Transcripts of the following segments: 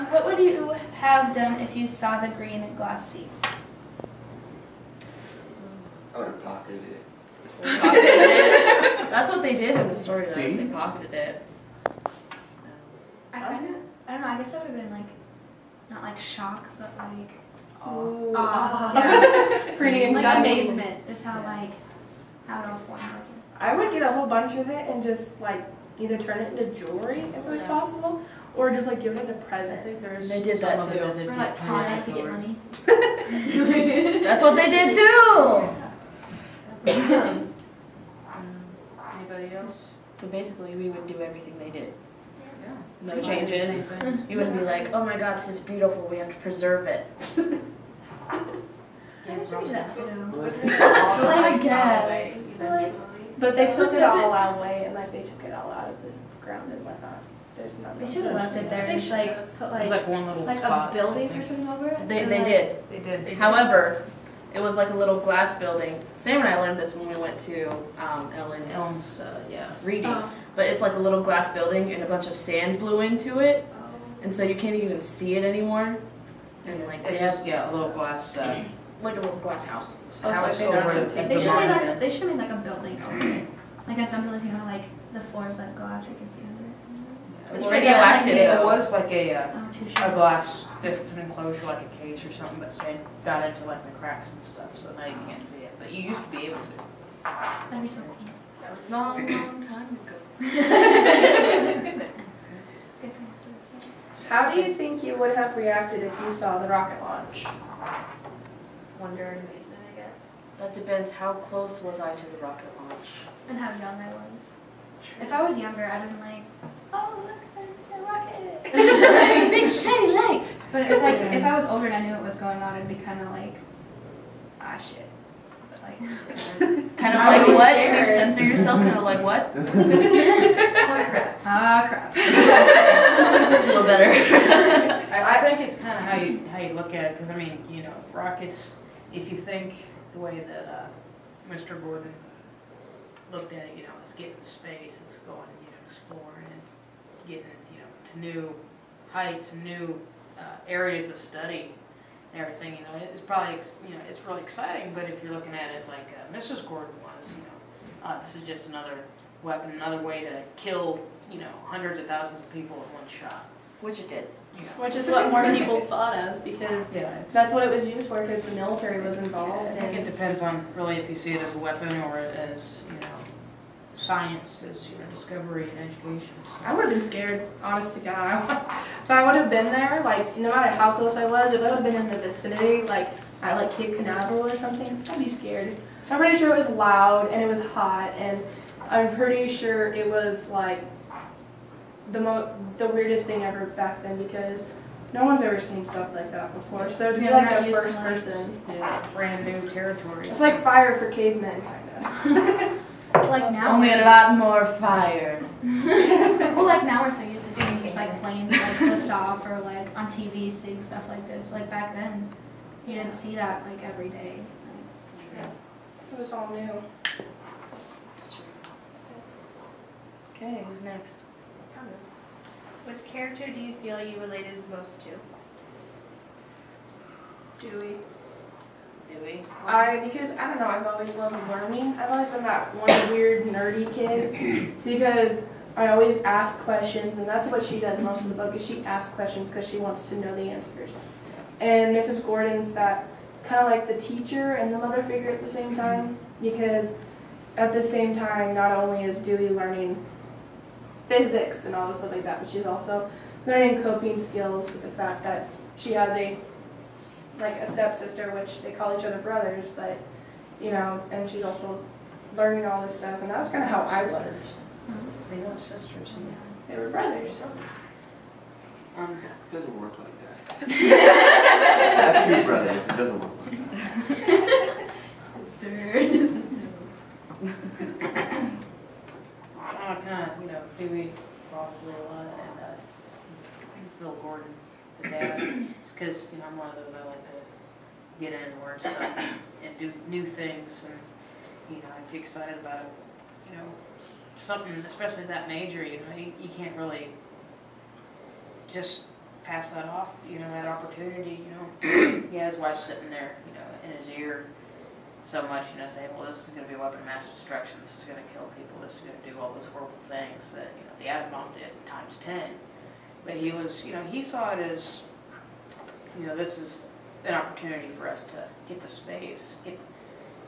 What would you have done if you saw the green glass seat? I would have pocketed it. Pocketed it? That's what they did in the story, though, is See? they pocketed it. I don't know, I guess I would have been like, not like shock, but like, Ooh. yeah. Pretty like exciting. amazement, just how like, how it all formed. I would get a whole bunch of it and just like either turn it into jewelry if it was possible, or just like give it as a present. I think there's They did that some too. of it that Or like did pawn pay it to get for it. money. That's what they did too! Anybody else? So basically, we would do everything they did. Yeah. No changes. You wouldn't be like, oh my god, this is beautiful, we have to preserve it. I guess we could do that too. I guess. But they took But it does all away, and like they took it all out of the ground and whatnot. There's nothing. They should have left it there, They just should like, put There's like like one little a spot. building or something over it. They and, did. They did. They did. However, it was like a little glass building. Sam and I learned this when we went to Ellen's yeah. reading. Oh. But it's like a little glass building and a bunch of sand blew into it. And so you can't even see it anymore. And like It's they have just, yeah, a little glass, like a little glass house. Oh, house so they over don't the have to take They the should have made monument. like, they should have made like a building over it. Like at some buildings, you know, like the floors like glass where you can see under it. It's Well, radioactive yeah, It though. was like a Oh, too a sure. glass, just an enclosure, like a case or something, but sand got into like the cracks and stuff, so now you can't see it. But you used to be able to. That'd be so cool. Long, long time ago. How do you think you would have reacted if you saw the rocket launch? Wonder and amazement, I guess. That depends. How close was I to the rocket launch? And how young I was. If I was younger, I'd have been like, oh, look, the rocket. Big shiny light. But if like if I was older and I knew what was going on, it'd be kind of like, ah, shit. But like, Kind of I like was what? scared. You censor yourself. Kind of like what? ah, crap. That's a little better. I think it's kind of how you look at it, because I mean, you know, rockets. If you think the way that Mr. Gordon looked at it, you know, it's getting to space, it's going, you know, exploring and getting, you know, to new heights and new areas of study and everything. You know, it's probably, you know, it's really exciting. But if you're looking at it like Mrs. Gordon was, you know, this is just another weapon, another way to kill, you know, hundreds of thousands of people in one shot. Which it did. You know. Which is what more people saw it as, because Yeah, it's- that's what it was used for, because the military was involved. I think it And depends on really if you see it as a weapon or as, you know, science, as, you know, discovery and education. I would have been scared, honest to God. If I would have been there, like, no matter how close I was, if I would have been in the vicinity, like, at, like, Cape Canaveral or something, I'd be scared. I'm pretty sure it was loud, and it was hot, and I'm pretty sure it was, like, the weirdest thing ever back then, because no one's ever seen stuff like that before. So to be Yeah, like they're a not used to first lights. person, Yeah, brand new territory. it's like fire for cavemen, kind of. Like now, Only a lot more fire. well, like now we're so used to seeing just like planes like lift off or like on TV seeing stuff like this. But like back then, you didn't see that like every day. It was all new. Okay, who's next? What character do you feel you related most to? Dewey. Dewey. Because I don't know, I've always loved learning. I've always been that one weird nerdy kid because I always ask questions, and that's what she does most of the book, is she asks questions because she wants to know the answers. And Mrs. Gordon's that kind of like the teacher and the mother figure at the same time, because at the same time, not only is Dewey learning physics and all this stuff like that, but she's also learning coping skills with the fact that she has a stepsister, which they call each other brothers, but, you know, and she's also learning all this stuff, and that was kind of how I was. They weren't sisters. They were brothers. It doesn't work like that. I have two brothers. It doesn't work like that. Kind of, you know, Dewey probably a lot, and Phil Gordon, the dad. It's because, you know, I'm one of those, I like to get in and learn stuff and do new things, and, you know, I'd be excited about, you know, something, especially that major, you know, you can't really just pass that off, you know, that opportunity, you know. He has his wife sitting there, you know, in his ear so much, you know, saying, well, this is going to be a weapon of mass destruction, this is going to kill people, this is going to do all those horrible things that, you know, the atom bomb did times 10. But he was, you know, he saw it as, you know, this is an opportunity for us to get to space, get,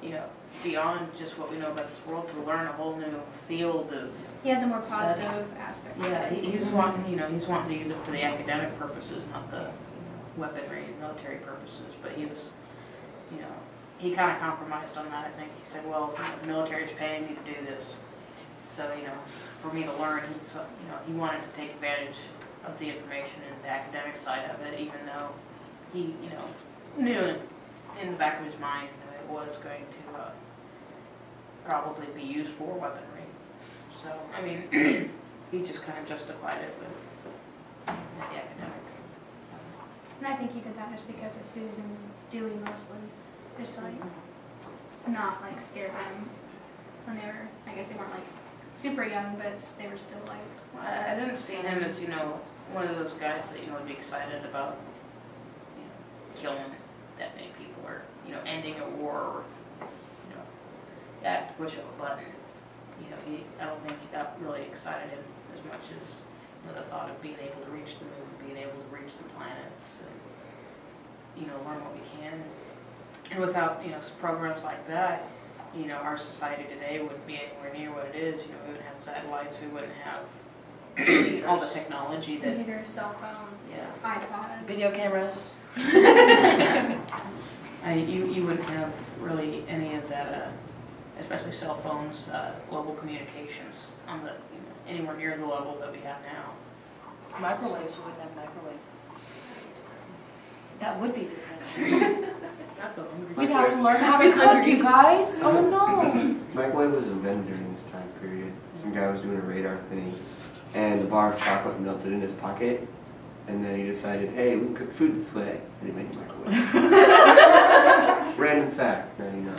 you know, beyond just what we know about this world, to learn a whole new field of. He had the more study. positive aspect. Yeah, he's wanting, you know, he's wanting to use it for the academic purposes, not the weaponry and military purposes. But he was, you know, he kind of compromised on that. I think he said, well, you know, the military's paying me to do this, so you know, for me to learn, he's, you know, he wanted to take advantage of the information and the academic side of it, even though he, you know, knew in the back of his mind, you know, it was going to probably be used for weaponry. So, I mean, he just kind of justified it with the academic. And I think he did that just because of Susan doing mostly, just to, like, not like scare them when they were, I guess they weren't like super young, but they were still like. Well, I didn't see him as, you know, one of those guys that, you know, would be excited about, you know, killing that many people or, you know, ending a war or, you know, that push of a button. You know, I don't think that really excited him as much as, you know, the thought of being able to reach the moon, being able to reach the planets, and, you know, learn what we can. And without, you know, programs like that, you know, our society today wouldn't be anywhere near what it is. You know, we wouldn't have satellites, we wouldn't have all the technology that. Computers, cell phones, Yeah. iPods. Video cameras. You wouldn't have really any of that, especially cell phones, global communications on the, you know, anywhere near the level that we have now. Microwaves, we wouldn't have microwaves. That would be depressing. Not the hungry. We'd have to learn how to cook, you guys. Oh no. Microwave was invented during this time period. Some guy was doing a radar thing, and the bar of chocolate melted in his pocket, and then he decided, hey, we can cook food this way, and he made a microwave. Random fact, 99.